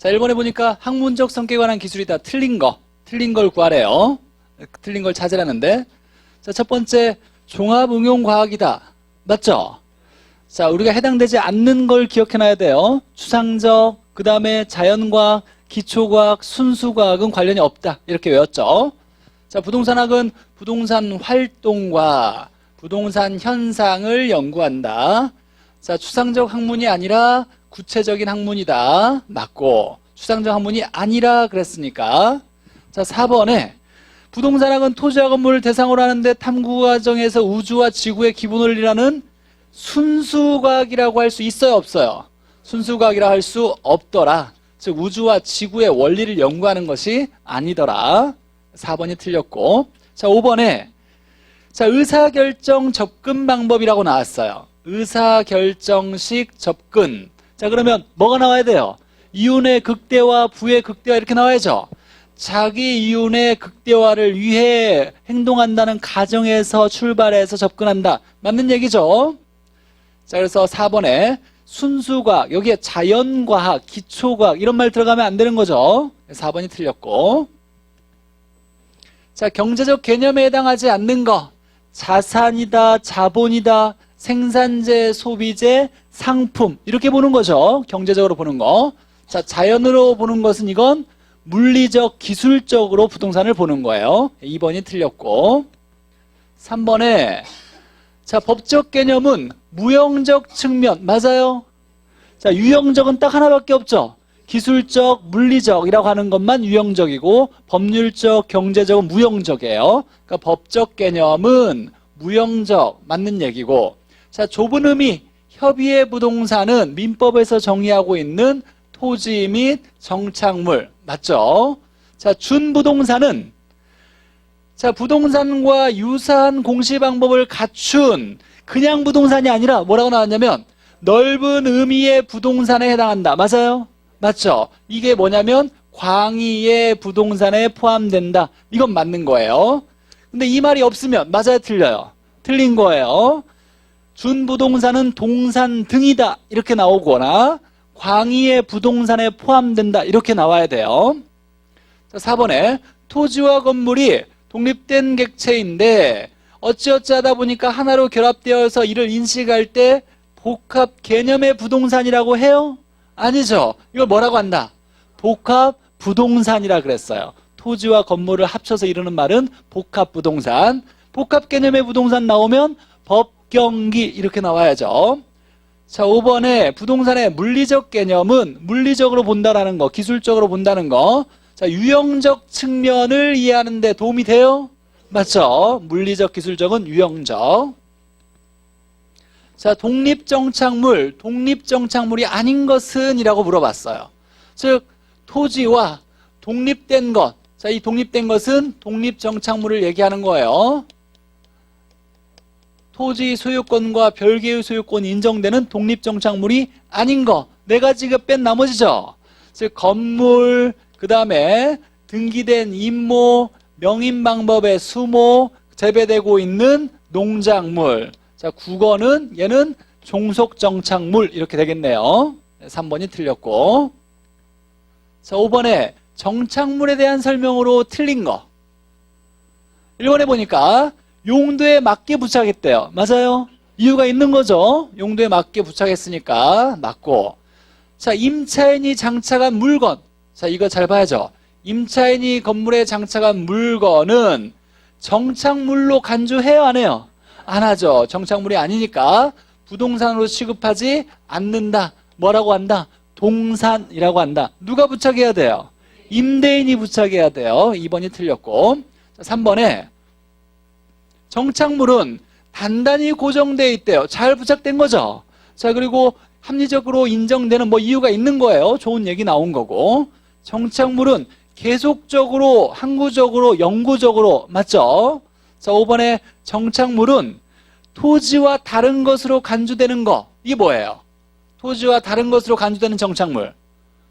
자, 1번에 보니까 학문적 성격에 관한 기술이다. 틀린 걸 구하래요. 틀린 걸 찾으라는데. 자, 첫 번째, 종합응용과학이다. 맞죠? 자, 우리가 해당되지 않는 걸 기억해놔야 돼요. 추상적, 그 다음에 자연과학, 기초과학, 순수과학은 관련이 없다. 이렇게 외웠죠. 자, 부동산학은 부동산 활동과 부동산 현상을 연구한다. 자, 추상적 학문이 아니라 구체적인 학문이다. 맞고, 추상적 학문이 아니라 그랬으니까. 자, 4번에 부동산학은 토지와 건물을 대상으로 하는데 탐구 과정에서 우주와 지구의 기본 원리라는 순수과학이라고 할 수 있어요, 없어요? 순수과학이라 할 수 없더라. 즉 우주와 지구의 원리를 연구하는 것이 아니더라. 4번이 틀렸고. 자, 5번에 자, 의사결정 접근 방법이라고 나왔어요. 의사결정식 접근. 자, 그러면 뭐가 나와야 돼요? 이윤의 극대화, 부의 극대화 이렇게 나와야죠. 자기 이윤의 극대화를 위해 행동한다는 가정에서 출발해서 접근한다. 맞는 얘기죠? 자, 그래서 4번에 순수과학, 여기에 자연과학, 기초과학 이런 말 들어가면 안 되는 거죠. 4번이 틀렸고. 자, 경제적 개념에 해당하지 않는 거. 자산이다, 자본이다, 생산재, 소비재, 상품 이렇게 보는 거죠. 경제적으로 보는 거. 자, 자연으로 보는 것은 이건 물리적, 기술적으로 부동산을 보는 거예요. 2번이 틀렸고. 3번에 자, 법적 개념은 무형적 측면. 맞아요? 자, 유형적은 딱 하나밖에 없죠. 기술적, 물리적이라고 하는 것만 유형적이고 법률적, 경제적은 무형적이에요. 그러니까 법적 개념은 무형적, 맞는 얘기고. 자, 좁은 의미, 협의의 부동산은 민법에서 정의하고 있는 토지 및 정착물. 맞죠? 자, 준부동산은 자, 부동산과 유사한 공시 방법을 갖춘 그냥 부동산이 아니라 뭐라고 나왔냐면 넓은 의미의 부동산에 해당한다. 맞아요? 맞죠? 이게 뭐냐면 광의의 부동산에 포함된다. 이건 맞는 거예요. 근데 이 말이 없으면 맞아요? 틀려요? 틀린 거예요. 준부동산은 동산 등이다. 이렇게 나오거나 광의의 부동산에 포함된다. 이렇게 나와야 돼요. 자, 4번에 토지와 건물이 독립된 객체인데 어찌어찌 하다 보니까 하나로 결합되어서 이를 인식할 때 복합 개념의 부동산이라고 해요? 아니죠. 이걸 뭐라고 한다? 복합 부동산이라 그랬어요. 토지와 건물을 합쳐서 이루는 말은 복합 부동산. 복합 개념의 부동산 나오면 법경기 이렇게 나와야죠. 자, 5번에 부동산의 물리적 개념은 물리적으로 본다라는 거, 기술적으로 본다는 거. 자, 유형적 측면을 이해하는 데 도움이 돼요? 맞죠? 물리적, 기술적은 유형적. 자, 독립정착물, 독립정착물이 아닌 것은 이라고 물어봤어요. 즉, 토지와 독립된 것. 자, 이 독립된 것은 독립정착물을 얘기하는 거예요. 토지 소유권과 별개의 소유권이 인정되는 독립정착물이 아닌 거. 네 가지가 뺀 나머지죠. 즉, 건물, 그 다음에 등기된 임모, 명인방법의 수모, 재배되고 있는 농작물. 자, 국어는 얘는 종속정착물 이렇게 되겠네요. 3번이 틀렸고. 자, 5번에 정착물에 대한 설명으로 틀린 거. 1번에 보니까 용도에 맞게 부착했대요. 맞아요? 이유가 있는 거죠. 용도에 맞게 부착했으니까 맞고. 자, 임차인이 장착한 물건. 자, 이거 잘 봐야죠. 임차인이 건물에 장착한 물건은 정착물로 간주해요, 안 해요? 안 하죠. 정착물이 아니니까 부동산으로 취급하지 않는다. 뭐라고 한다? 동산이라고 한다. 누가 부착해야 돼요? 임대인이 부착해야 돼요. 2번이 틀렸고. 자, 3번에 정착물은 단단히 고정되어 있대요. 잘 부착된 거죠. 자, 그리고 합리적으로 인정되는 뭐 이유가 있는 거예요. 좋은 얘기 나온 거고. 정착물은 계속적으로, 항구적으로, 영구적으로. 맞죠? 자, 5번에 정착물은 토지와 다른 것으로 간주되는 거. 이게 뭐예요? 토지와 다른 것으로 간주되는 정착물.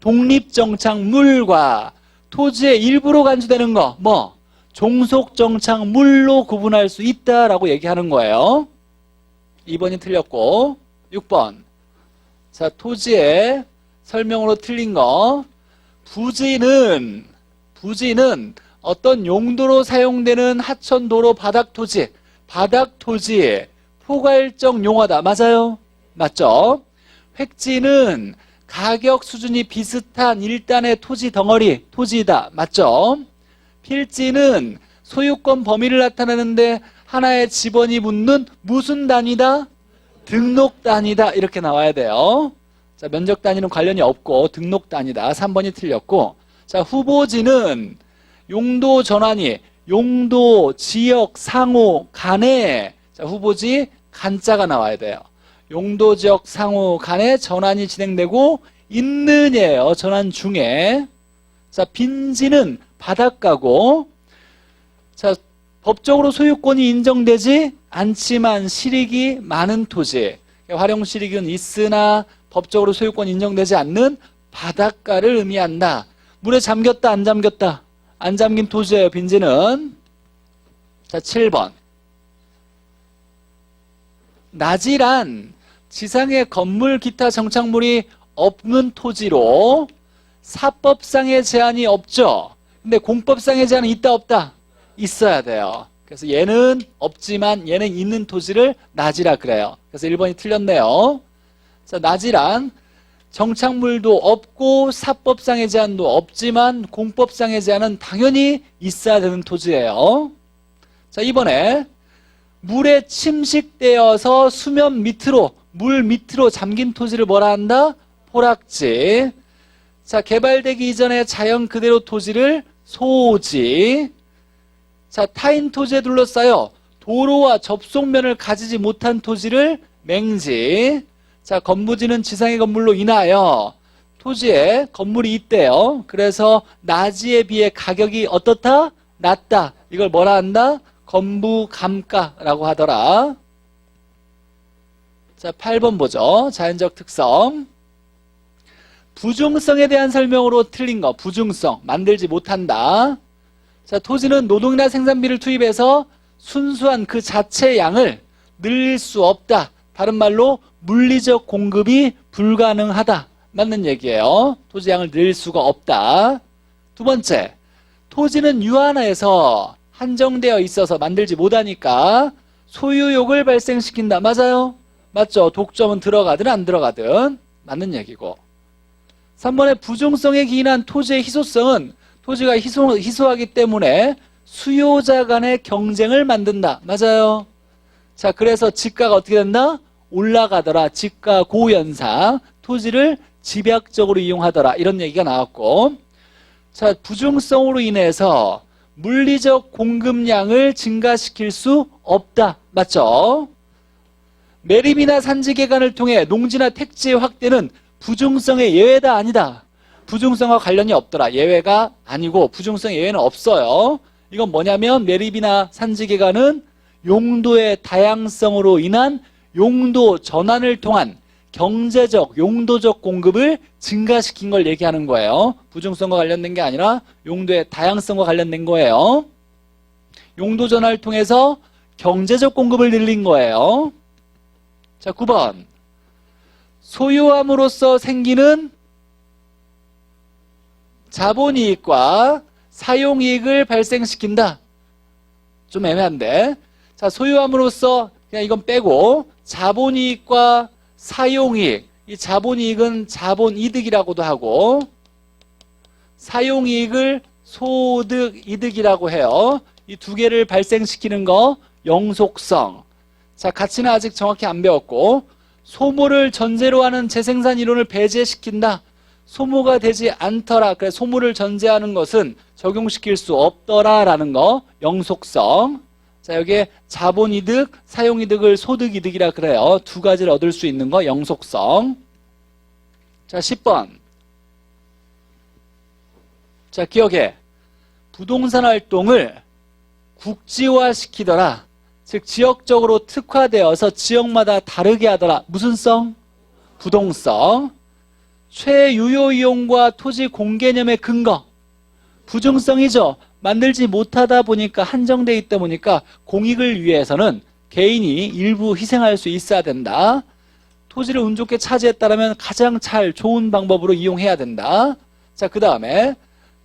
독립정착물과 토지의 일부로 간주되는 거. 뭐? 종속정착물로 구분할 수 있다라고 얘기하는 거예요. 2번이 틀렸고. 6번. 자, 토지의 설명으로 틀린 거. 부지는 어떤 용도로 사용되는 하천, 도로, 바닥 토지, 포괄적 용어다. 맞아요? 맞죠? 획지는 가격 수준이 비슷한 일단의 토지 덩어리, 토지이다. 맞죠? 필지는 소유권 범위를 나타내는데 하나의 지번이 붙는 무슨 단위다? 등록 단위다. 이렇게 나와야 돼요. 자, 면적 단위는 관련이 없고 등록 단위다. 3번이 틀렸고. 자, 후보지는 용도 전환이 용도, 지역, 상호, 간에 자, 후보지 간자가 나와야 돼요. 용도, 지역, 상호, 간에 전환이 진행되고 있는이에요. 전환 중에. 자, 빈지는 바닷가고 자, 법적으로 소유권이 인정되지 않지만 실익이 많은 토지. 활용 실익은 있으나 법적으로 소유권이 인정되지 않는 바닷가를 의미한다. 물에 잠겼다, 안 잠겼다? 안 잠긴 토지예요, 빈지는. 자, 7번. 나지란 지상에 건물, 기타 정착물이 없는 토지로 사법상의 제한이 없죠. 근데 공법상의 제한은 있다, 없다? 있어야 돼요. 그래서 얘는 없지만 얘는 있는 토지를 나지라 그래요. 그래서 1번이 틀렸네요. 자, 나지란 정착물도 없고 사법상의 제한도 없지만 공법상의 제한은 당연히 있어야 되는 토지예요. 자, 이번에 물에 침식되어서 수면 밑으로, 물 밑으로 잠긴 토지를 뭐라 한다? 포락지. 자, 개발되기 이전에 자연 그대로 토지를 소지. 자, 타인 토지에 둘러싸여 도로와 접속면을 가지지 못한 토지를 맹지. 자, 건부지는 지상의 건물로 인하여 토지에 건물이 있대요. 그래서 나지에 비해 가격이 어떻다? 낮다. 이걸 뭐라 한다? 건부감가라고 하더라. 자, 8번 보죠. 자연적 특성. 부중성에 대한 설명으로 틀린 거. 부중성. 만들지 못한다. 자, 토지는 노동이나 생산비를 투입해서 순수한 그 자체의 양을 늘릴 수 없다. 다른 말로 물리적 공급이 불가능하다. 맞는 얘기예요. 토지 양을 늘릴 수가 없다. 두 번째, 토지는 유한해서 한정되어 있어서 만들지 못하니까 소유욕을 발생시킨다. 맞아요? 맞죠? 독점은 들어가든 안 들어가든 맞는 얘기고. 3번에 부중성에 기인한 토지의 희소성은 토지가 희소하기 때문에 수요자 간의 경쟁을 만든다. 맞아요? 자, 그래서 지가가 어떻게 된다? 올라가더라. 지가 고현상. 토지를 집약적으로 이용하더라. 이런 얘기가 나왔고. 자, 부중성으로 인해서 물리적 공급량을 증가시킬 수 없다. 맞죠? 매립이나 산지 개간을 통해 농지나 택지의 확대는 부중성의 예외다, 아니다? 부중성과 관련이 없더라. 예외가 아니고 부중성 예외는 없어요. 이건 뭐냐면 매립이나 산지 개간은 용도의 다양성으로 인한 용도 전환을 통한 경제적, 용도적 공급을 증가시킨 걸 얘기하는 거예요. 부중성과 관련된 게 아니라 용도의 다양성과 관련된 거예요. 용도 전환을 통해서 경제적 공급을 늘린 거예요. 자, 9번. 소유함으로써 생기는 자본이익과 사용이익을 발생시킨다. 좀 애매한데. 자, 소유함으로써 그냥 이건 빼고 자본이익과 사용이익. 이 자본이익은 자본이득이라고도 하고 사용이익을 소득이득이라고 해요. 이 두 개를 발생시키는 거 영속성. 자, 가치는 아직 정확히 안 배웠고 소모를 전제로 하는 재생산 이론을 배제시킨다. 소모가 되지 않더라. 그래서 소모를 전제하는 것은 적용시킬 수 없더라라는 거 영속성. 자, 여기에 자본이득, 사용이득을 소득이득이라 그래요. 두 가지를 얻을 수 있는 거 영속성. 자, 10번. 자, 기억해. 부동산 활동을 국지화시키더라. 즉 지역적으로 특화되어서 지역마다 다르게 하더라. 무슨 성? 부동성. 최유효 이용과 토지 공개념의 근거. 부중성이죠. 만들지 못하다 보니까 한정돼 있다 보니까 공익을 위해서는 개인이 일부 희생할 수 있어야 된다. 토지를 운 좋게 차지했다면 가장 좋은 방법으로 이용해야 된다. 자, 그 다음에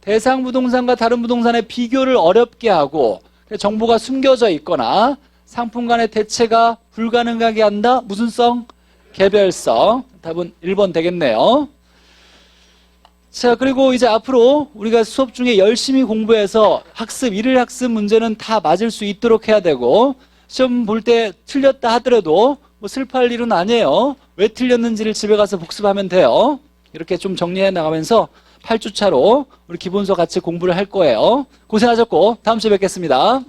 대상 부동산과 다른 부동산의 비교를 어렵게 하고 정보가 숨겨져 있거나 상품 간의 대체가 불가능하게 한다. 무슨 성? 개별성. 답은 1번 되겠네요. 자, 그리고 이제 앞으로 우리가 수업 중에 열심히 공부해서 학습, 일일 학습 문제는 다 맞을 수 있도록 해야 되고, 시험 볼 때 틀렸다 하더라도 뭐 슬퍼할 일은 아니에요. 왜 틀렸는지를 집에 가서 복습하면 돼요. 이렇게 좀 정리해 나가면서 8주차로 우리 기본서 같이 공부를 할 거예요. 고생하셨고 다음 주에 뵙겠습니다.